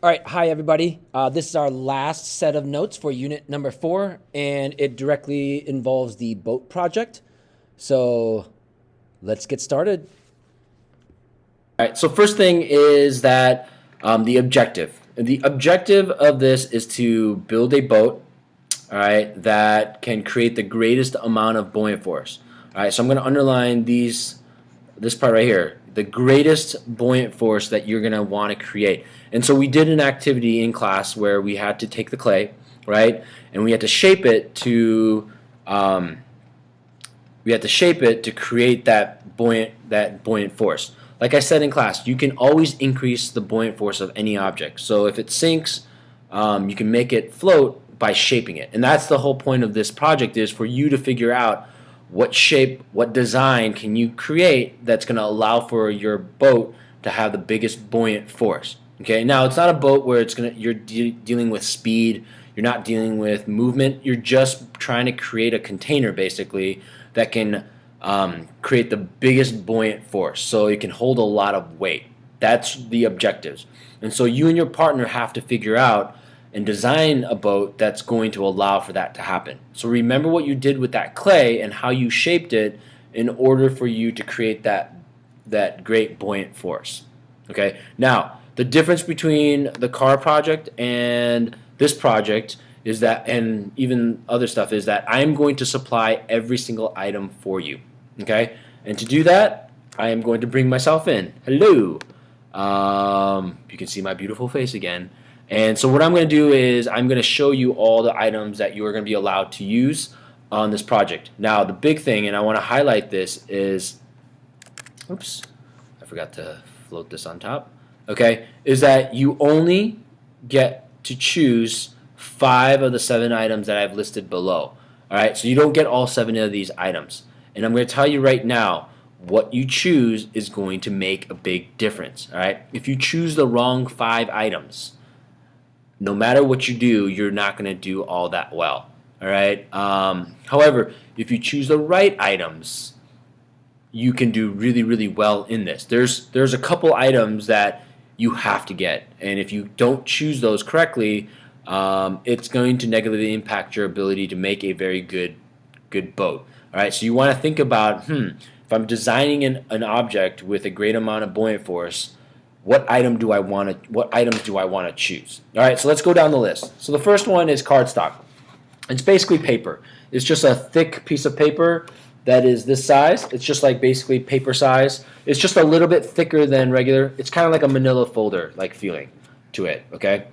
All right, hi everybody. This is our last set of notes for unit number 4, and it directly involves the boat project. So let's get started. All right, so first thing is that the objective. The objective of this is to build a boat, all right, that can create the greatest amount of buoyant force. All right, so I'm going to underline this part right here, the greatest buoyant force that you're going to want to create. And so we did an activity in class where we had to take the clay, right, and we had to shape it to create that buoyant force. Like I said in class, you can always increase the buoyant force of any object. So if it sinks, you can make it float by shaping it. And that's the whole point of this project, is for you to figure out what shape, what design can you create that's going to allow for your boat to have the biggest buoyant force. Okay, now it's not a boat where you're dealing with speed, you're not dealing with movement, you're just trying to create a container basically that can create the biggest buoyant force so it can hold a lot of weight. That's the objectives. And so you and your partner have to figure out and design a boat that's going to allow for that to happen. So remember what you did with that clay and how you shaped it in order for you to create that great buoyant force. Okay? Now, the difference between the car project and this project is that, and even other stuff, is that I'm going to supply every single item for you. Okay? And to do that, I am going to bring myself in. Hello. You can see my beautiful face again. And so what I'm going to do is I'm going to show you all the items that you are going to be allowed to use on this project. Now, the big thing, and I want to highlight this, is, oops, I forgot to float this on top. Okay, is that you only get to choose 5 of the 7 items that I've listed below. All right, so you don't get all 7 of these items. And I'm going to tell you right now, what you choose is going to make a big difference. All right, if you choose the wrong 5 items, no matter what you do, you're not going to do all that well. All right. However, if you choose the right items, you can do really, really well in this. There's a couple items that you have to get, and if you don't choose those correctly, it's going to negatively impact your ability to make a very good boat. All right. So you want to think about, if I'm designing an object with a great amount of buoyant force, what items do I want to choose? All right, so let's go down the list. So the first one is cardstock. It's basically paper. It's just a thick piece of paper that is this size. It's just like basically paper size. It's just a little bit thicker than regular. It's kind of like a manila folder like feeling to it, okay?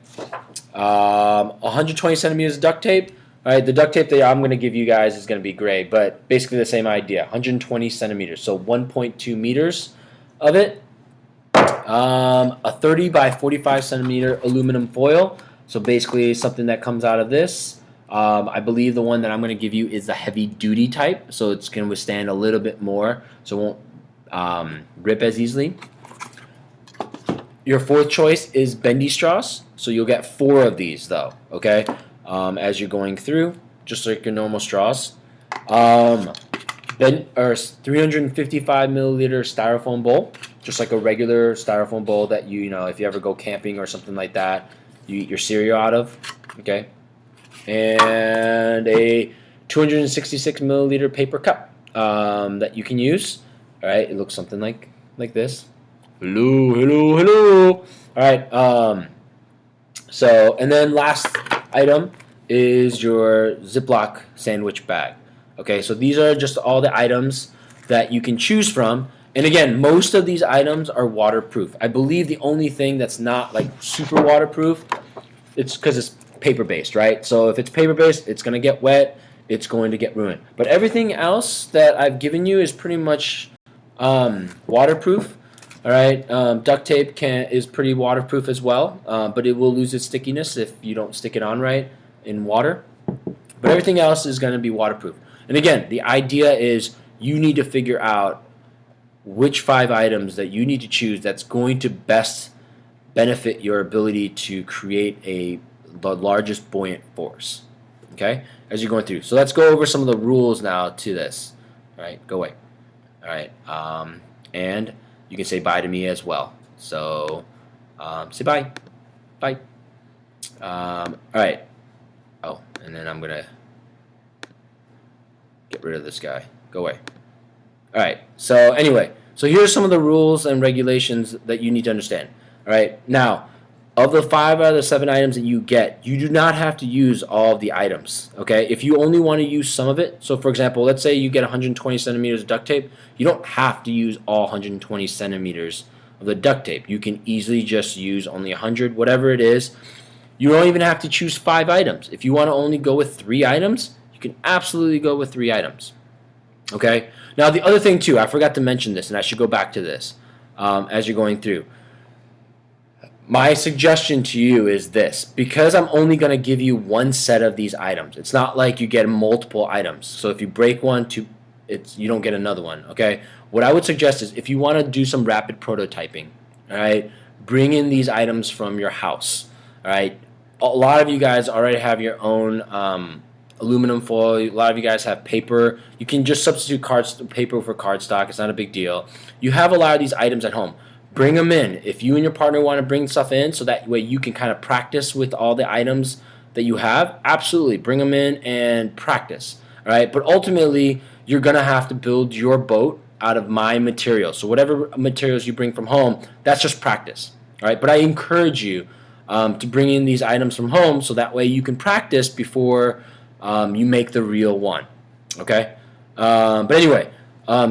120 centimeters of duct tape. All right, the duct tape that I'm going to give you guys is going to be gray, but basically the same idea, 120 centimeters, so 1.2 meters of it. A 30 by 45 centimeter aluminum foil, so basically something that comes out of this. I believe the one that I'm going to give you is the heavy duty type, so it's going to withstand a little bit more, so it won't rip as easily. Your fourth choice is bendy straws, so you'll get 4 of these though, okay, as you're going through, just like your normal straws. Then our 355 milliliter styrofoam bowl, just like a regular styrofoam bowl that you know if you ever go camping or something like that, you eat your cereal out of, okay. And a 266 milliliter paper cup that you can use. All right, it looks something like this. Hello, hello, hello. All right. So, and then last item is your Ziploc sandwich bag. Okay, so these are just all the items that you can choose from. And again, most of these items are waterproof. I believe the only thing that's not like super waterproof, it's because it's paper-based, right? So if it's paper-based, it's going to get wet, it's going to get ruined. But everything else that I've given you is pretty much waterproof. All right, duct tape is pretty waterproof as well, but it will lose its stickiness if you don't stick it on right in water. But everything else is going to be waterproof. And again, the idea is you need to figure out which 5 items that you need to choose that's going to best benefit your ability to create the largest buoyant force, okay, as you're going through. So let's go over some of the rules now to this. All right, go away. All right, and you can say bye to me as well. So say bye. Bye. All right. Oh, and then I'm gonna get rid of this guy. Go away. All right. So anyway, so here's some of the rules and regulations that you need to understand. All right. Now, of the 5 out of the 7 items that you get, you do not have to use all of the items. Okay. If you only want to use some of it, so for example, let's say you get 120 centimeters of duct tape, you don't have to use all 120 centimeters of the duct tape. You can easily just use only 100, whatever it is. You don't even have to choose 5 items. If you want to only go with 3 items, you can absolutely go with 3 items. Okay. Now the other thing too, I forgot to mention this, and I should go back to this as you're going through. My suggestion to you is this: because I'm only going to give you one set of these items. It's not like you get multiple items. So if you break one, you don't get another one. Okay. What I would suggest is if you want to do some rapid prototyping, all right, bring in these items from your house. All right. A lot of you guys already have your own aluminum foil. A lot of you guys have paper. You can just substitute paper for cardstock. It's not a big deal. You have a lot of these items at home. Bring them in. If you and your partner want to bring stuff in so that way you can kind of practice with all the items that you have, absolutely. Bring them in and practice. All right. But ultimately, you're going to have to build your boat out of my materials. So whatever materials you bring from home, that's just practice. All right. But I encourage you to bring in these items from home so that way you can practice before you make the real one. Okay? But anyway,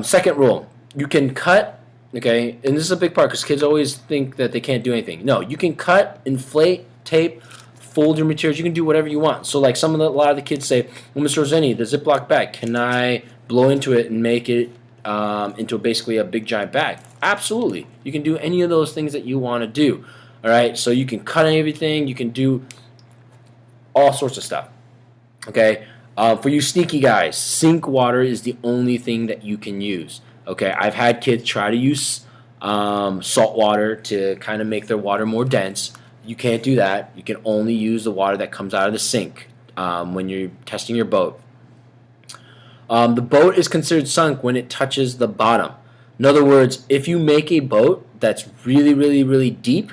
second rule, you can cut, okay, and this is a big part because kids always think that they can't do anything. No, you can cut, inflate, tape, fold your materials. You can do whatever you want. So like a lot of the kids say, well, Mr. Rossetti, the Ziploc bag, can I blow into it and make it into basically a big giant bag? Absolutely. You can do any of those things that you want to do. All right, so you can cut everything. You can do all sorts of stuff. Okay, for you sneaky guys, sink water is the only thing that you can use. Okay, I've had kids try to use salt water to kind of make their water more dense. You can't do that. You can only use the water that comes out of the sink when you're testing your boat. The boat is considered sunk when it touches the bottom. In other words, if you make a boat that's really, really, really deep,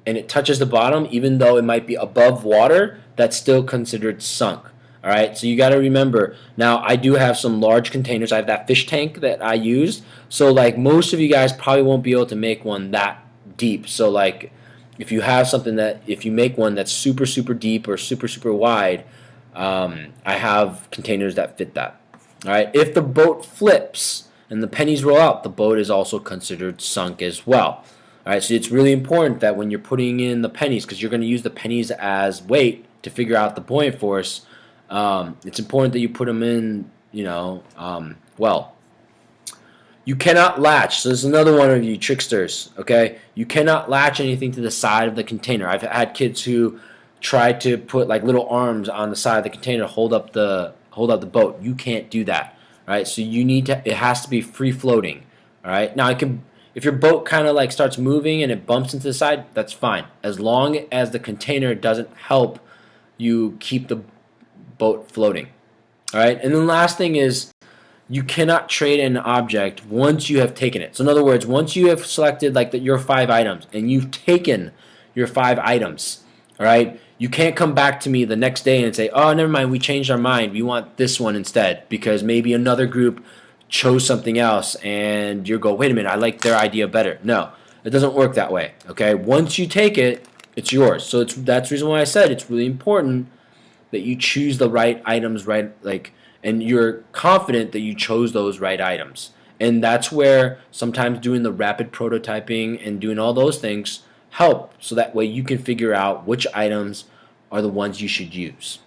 and it touches the bottom, even though it might be above water, that's still considered sunk. All right, so you got to remember. Now, I do have some large containers. I have that fish tank that I used. So, like, most of you guys probably won't be able to make one that deep. So, like, if you make one that's super, super deep or super, super wide, I have containers that fit that. All right, if the boat flips and the pennies roll out, the boat is also considered sunk as well. All right, so it's really important that when you're putting in the pennies, because you're going to use the pennies as weight to figure out the buoyant force, it's important that you put them in, well. You cannot latch. So this is another one of you tricksters, okay? You cannot latch anything to the side of the container. I've had kids who try to put like little arms on the side of the container to hold up the boat. You can't do that, all right? So it has to be free floating, all right? Now if your boat kind of like starts moving and it bumps into the side, that's fine. As long as the container doesn't help you keep the boat floating. All right? And then the last thing is you cannot trade an object once you have taken it. So in other words, once you have selected like your 5 items and you've taken your 5 items, all right? You can't come back to me the next day and say, "Oh, never mind, we changed our mind. We want this one instead," because maybe another group chose something else and you go, "Wait a minute, I like their idea better." No, it doesn't work that way. Okay, once you take it, it's yours. So that's the reason why I said it's really important that you choose the right items, right? And you're confident that you chose those right items. And that's where sometimes doing the rapid prototyping and doing all those things help, so that way you can figure out which items are the ones you should use.